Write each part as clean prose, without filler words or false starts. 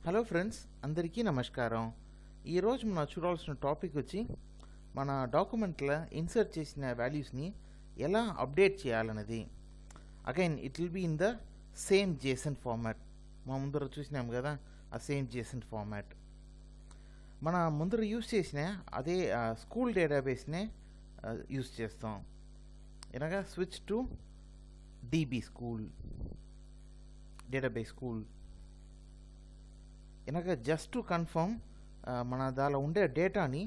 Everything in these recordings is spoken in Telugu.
హలో ఫ్రెండ్స్, అందరికీ నమస్కారం. ఈరోజు మనం చూడాల్సిన టాపిక్ వచ్చి మన డాక్యుమెంట్లో ఇన్సర్ట్ చేసిన వాల్యూస్ని ఎలా అప్డేట్ చేయాలన్నది. Again it will be in the same JSON format. మనం ముందర చూసినాం కదా, ఆ సేమ్ జేసన్ ఫార్మాట్ మన ముందర యూజ్ చేసిన అదే స్కూల్ డేటాబేస్నే యూజ్ చేస్తాం. ఎనగా switch to DB school database school. ఇలాగ జస్ట్ టు కన్ఫర్మ్ మన దానిలో ఉండే డేటాని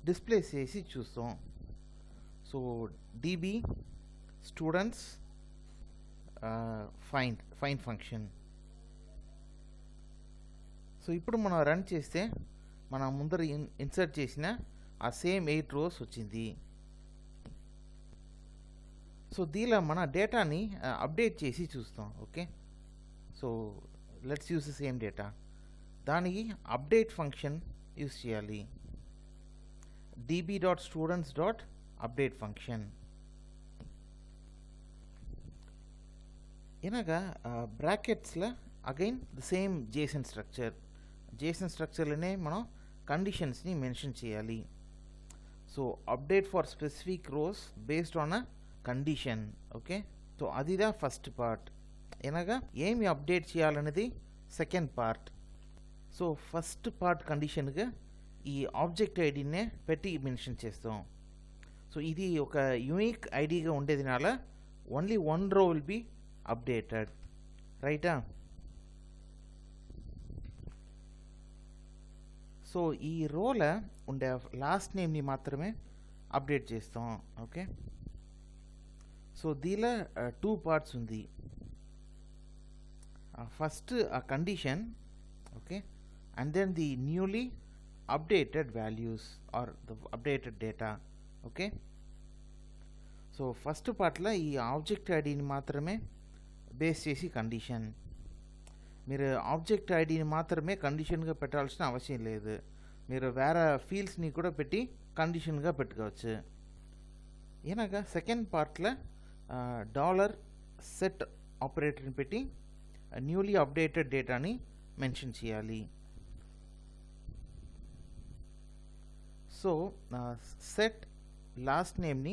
డిస్ప్లే చేసి చూస్తాం. So DB students find function. So ఇప్పుడు మనం రన్ చేస్తే మన ముందర ఇన్సర్ట్ చేసిన ఆ సేమ్ 8 rows వచ్చింది. సో దీనిలో మన డేటాని అప్డేట్ చేసి చూస్తాం. Okay, so let's use the same data. దానికి అప్డేట్ ఫంక్షన్ యూస్ చేయాలి. db.students.update function. ఇలాగా బ్రాకెట్స్లో అగైన్ ద సేమ్ జేసన్ స్ట్రక్చర్లోనే మనం కండిషన్స్ని మెన్షన్ చేయాలి. So update for specific rows based on a condition. Okay, so అదిదా ఫస్ట్ పార్ట్. ఇలాగా ఏమి అప్డేట్ చేయాలనేది second part. So first part కండిషన్గా ఈ ఆబ్జెక్ట్ ఐడినే పెట్టి మెన్షన్ చేస్తాం. సో ఇది ఒక యూనిక్ ఐడిగా ఉండేదినాల only 1 row will B updated, రైటా? సో ఈ రోలో ఉండే లాస్ట్ నేమ్ని మాత్రమే అప్డేట్ చేస్తాం. ఓకే, సో దీనిలో 2 parts ఉంది. ఫస్ట్ ఆ condition, okay, and then the newly updated values or the updated data. okay, so first part la ee object id ni maatrame base chesi condition. మీరు ఆబ్జెక్ట్ ఐడిని మాత్రమే కండిషన్గా పెట్టాల్సిన అవసరం లేదు. మీరు వేరే ఫీల్డ్స్ని కూడా పెట్టి కండిషన్గా పెట్టుకోవచ్చు. ఏనగా సెకండ్ పార్ట్లో $set ఆపరేటర్ని పెట్టి న్యూలీ అప్డేటెడ్ డేటాని మెన్షన్ చేయాలి. సో సెట్ లాస్ట్ నేమ్ని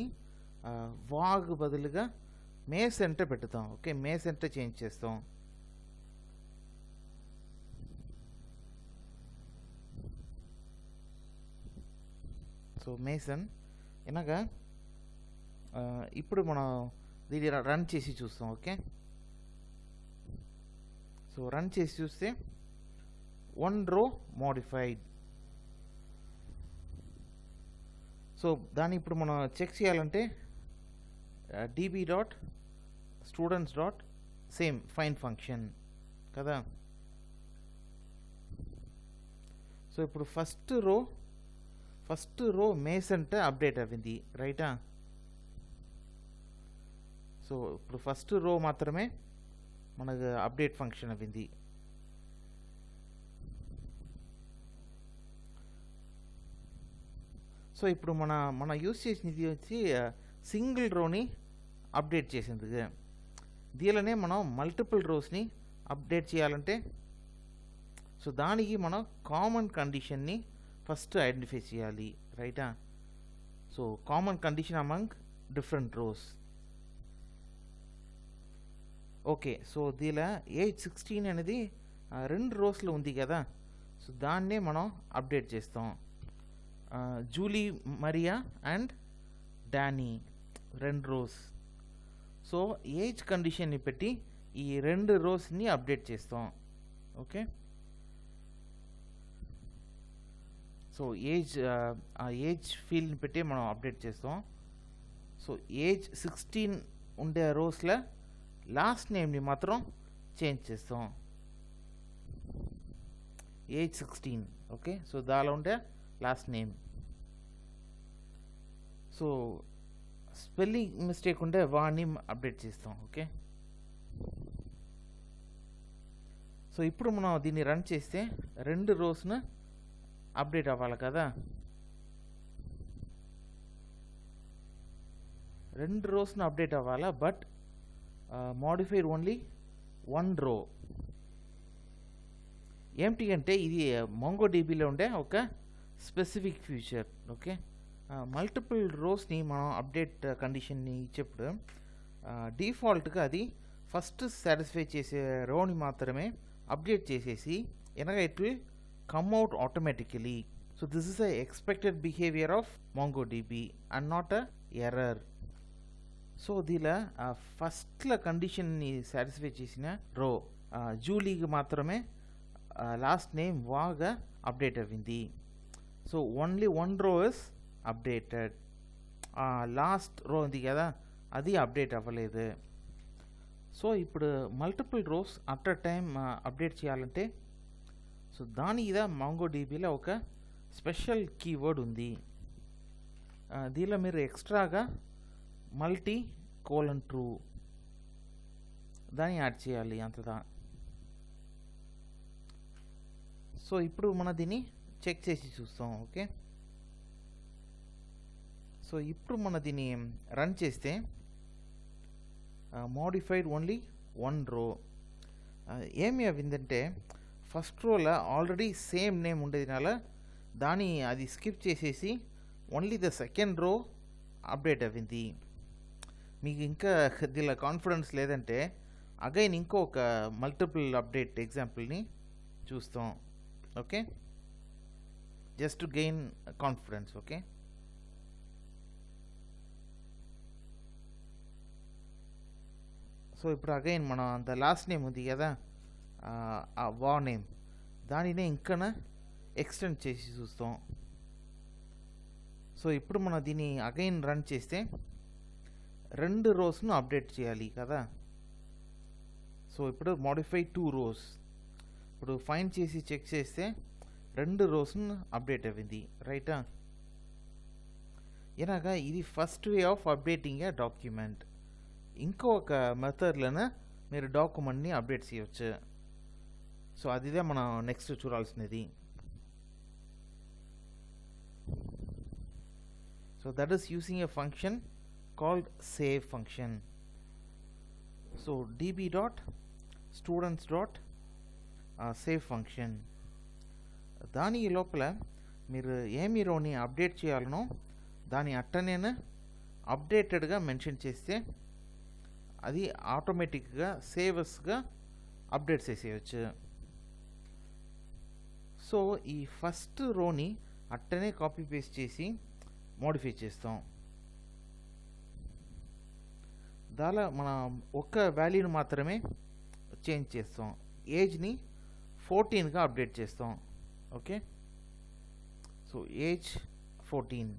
వాగ్ బదులుగా మేస్ అంటే పెడతాం. ఓకే, మేస్ అంటే చేంజ్ చేస్తాం. సో మేసన్ ఇలాగా ఇప్పుడు మనం దీన్ని రన్ చేసి చూస్తాం. ఓకే, సో రన్ చేసి చూస్తే 1 row మోడిఫైడ్. సో దాన్ని ఇప్పుడు మనం చెక్ చేయాలంటే db.students. సేమ్ ఫైండ్ ఫంక్షన్ కదా. సో ఇప్పుడు ఫస్ట్ రో మేస్ అంటే అప్డేట్ అయింది, రైటా? సో ఇప్పుడు ఫస్ట్ రో మాత్రమే మనకు అప్డేట్ ఫంక్షన్ అయింది. సో ఇప్పుడు మన యూజ్ చేసినది వచ్చి సింగిల్ రోని అప్డేట్ చేసింది. దీనిలోనే మనం మల్టిపుల్ రోస్ని అప్డేట్ చేయాలంటే సో దానికి మనం కామన్ కండిషన్ని ఫస్ట్ ఐడెంటిఫై చేయాలి, రైటా? So common condition among different rows. Okay, so దీనిలో ఏజ్ 16 అనేది 2 rows ఉంది కదా. సో దాన్నే మనం అప్డేట్ చేస్తాం. Julie, Maria and Danny 2 rows. So age కండిషన్ని పెట్టి ఈ 2 rowsని అప్డేట్ చేస్తాం. ఓకే, సో ఆ ఏజ్ ఫీల్డ్ని పెట్టి మనం అప్డేట్ చేస్తాం. సో ఏజ్ 16 ఉండే రోస్లో లాస్ట్ నేమ్ని మాత్రం చేంజ్ చేస్తాం. ఏజ్ 16. ఓకే, సో దానిలో ఉండే last name. So spelling mistake ఉంటే వాడిని అప్డేట్ చేస్తాం. ఓకే, సో ఇప్పుడు మనం దీన్ని రన్ చేస్తే 2 rowsను అప్డేట్ అవ్వాలి కదా. 2 rowsను అప్డేట్ అవ్వాలా, బట్ మోడిఫైడ్ ఓన్లీ 1 row. ఏమిటి అంటే ఇది MongoDBలో ఉండే ఒక స్పెసిఫిక్ ఫీచర్. ఓకే, మల్టిపుల్ రోస్ని మనం అప్డేట్ కండిషన్ని ఇచ్చేప్పుడు డిఫాల్ట్గా అది ఫస్ట్ సాటిస్ఫై చేసే రోని మాత్రమే అప్డేట్ చేసేసి ఎనగా it will come out automatically. So this is a expected behaviour of MongoDB and not a error. So దీనిలో ఫస్ట్లో కండిషన్ని సాటిస్ఫై చేసిన రో జూలీకి మాత్రమే లాస్ట్ నేమ్ వాగా అప్డేట్ అయింది. So only one row is updated. Last row ఉంది కదా, అది అప్డేట్ అవ్వలేదు. సో ఇప్పుడు multiple rows at a time update చేయాలంటే సో దాని మీద MongoDBలో ఒక స్పెషల్ కీవర్డ్ ఉంది. దీనిలో మీరు ఎక్స్ట్రాగా multi:true దాన్ని యాడ్ చేయాలి అంతదా. సో ఇప్పుడు మనం దీన్ని చెక్ చేసి చూస్తాం. ఓకే, సో ఇప్పుడు మనం దీన్ని రన్ చేస్తే మోడిఫైడ్ ఓన్లీ వన్ రో. ఏమి అయిందంటే ఫస్ట్ రోలో ఆల్రెడీ సేమ్ నేమ్ ఉండేదినాల దాన్ని అది స్కిప్ చేసేసి only the second row update అయింది. మీకు ఇంకా దీనిలో కాన్ఫిడెన్స్ లేదంటే అగైన్ ఇంకొక మల్టిపుల్ అప్డేట్ ఎగ్జాంపుల్ని చూస్తాం. Okay, just to gain confidence. Okay, so ఇప్పుడు అగైన్ మనం అంత లాస్ట్ నేమ్ ఉంది కదా ఆ వా నేమ్ దానినే ఇంకా ఎక్స్టెండ్ చేసి చూస్తాం. సో ఇప్పుడు మనం దీన్ని అగైన్ రన్ చేస్తే 2 రోస్ను అప్డేట్ చేయాలి కదా. సో ఇప్పుడు మోడిఫై 2 రోస్. ఇప్పుడు ఫైండ్ చేసి చెక్ చేస్తే 2 రోస్ను అప్డేట్ అయింది. రైటా? ఇలాగా ఇది first way of updating a document. ఇంకొక మెథడ్లను మీరు డాక్యుమెంట్ని అప్డేట్ చేయవచ్చు. సో అదిదే మనం నెక్స్ట్ చూడాల్సినది. So that is using a function called save function. So db.students.save function దాని లోపల మీరు ఏమి రోని అప్డేట్ చేయాలనో దాని అట్టనే అప్డేటెడ్గా మెన్షన్ చేస్తే అది ఆటోమేటిక్గా సేవస్గా అప్డేట్ చేసేయచ్చు. సో ఈ ఫస్ట్ రోని అట్టనే కాపీ పేస్ట్ చేసి మోడిఫై చేస్తాం. దానిలో మనం ఒక్క వాల్యూని మాత్రమే చేంజ్ చేస్తాం. ఏజ్ని 14గా అప్డేట్ చేస్తాం. Okay, so age 14.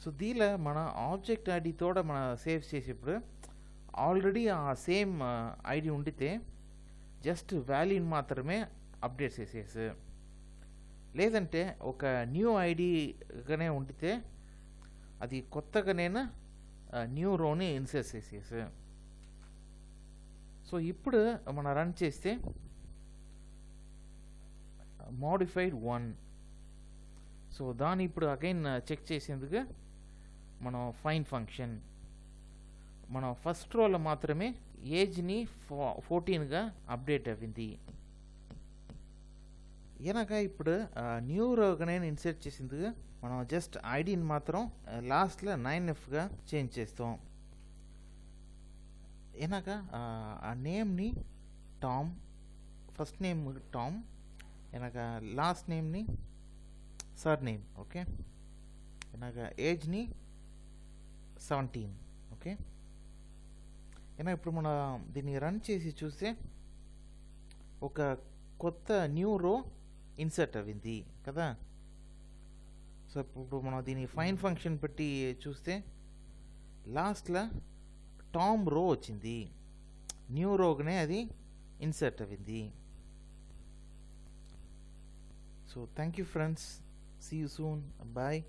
సో దీనిలో మన ఆబ్జెక్ట్ ఐడితో మన సేవ్ చేసేప్పుడు ఆల్రెడీ ఆ సేమ్ ఐడి ఉండితే జస్ట్ వాల్యూని మాత్రమే అప్డేట్ చేసేసి, లేదంటే ఒక న్యూ ఐడిగానే ఉండితే అది కొత్తగానే న్యూ రోని ఇన్సర్ట్ చేసేసి. సో ఇప్పుడు మనం రన్ చేస్తే మోడిఫైడ్ 1. సో దాన్ని ఇప్పుడు అగైన్ చెక్ చేసేందుకు మనం ఫైండ్ ఫంక్షన్ మన ఫస్ట్ రోలో మాత్రమే ఏజ్ని 14గా అప్డేట్ అయింది. ఇలాగా ఇప్పుడు న్యూ రోగానే ఇన్సర్ట్ చేసేందుకు మనం జస్ట్ ఐడిని మాత్రం లాస్ట్లో 9Fగా చేంజ్ చేస్తాం. ఇలాగా ఆ నేమ్ని టామ్, ఫస్ట్ నేమ్ టామ్, ఇలాగా లాస్ట్ నేమ్ని సర్ నేమ్. ఓకే, ఇలాగా ఏజ్ని 17. ఓకే, ఇలా ఇప్పుడు మనం దీన్ని రన్ చేసి చూస్తే ఒక కొత్త న్యూ రో ఇన్సర్ట్ అయింది కదా. సో ఇప్పుడు మనం దీన్ని ఫైండ్ ఫంక్షన్ పెట్టి చూస్తే లాస్ట్లో టామ్ రో వచ్చింది, న్యూ రోగానే అది ఇన్సర్ట్ అయింది. So thank you friends, see you soon, bye.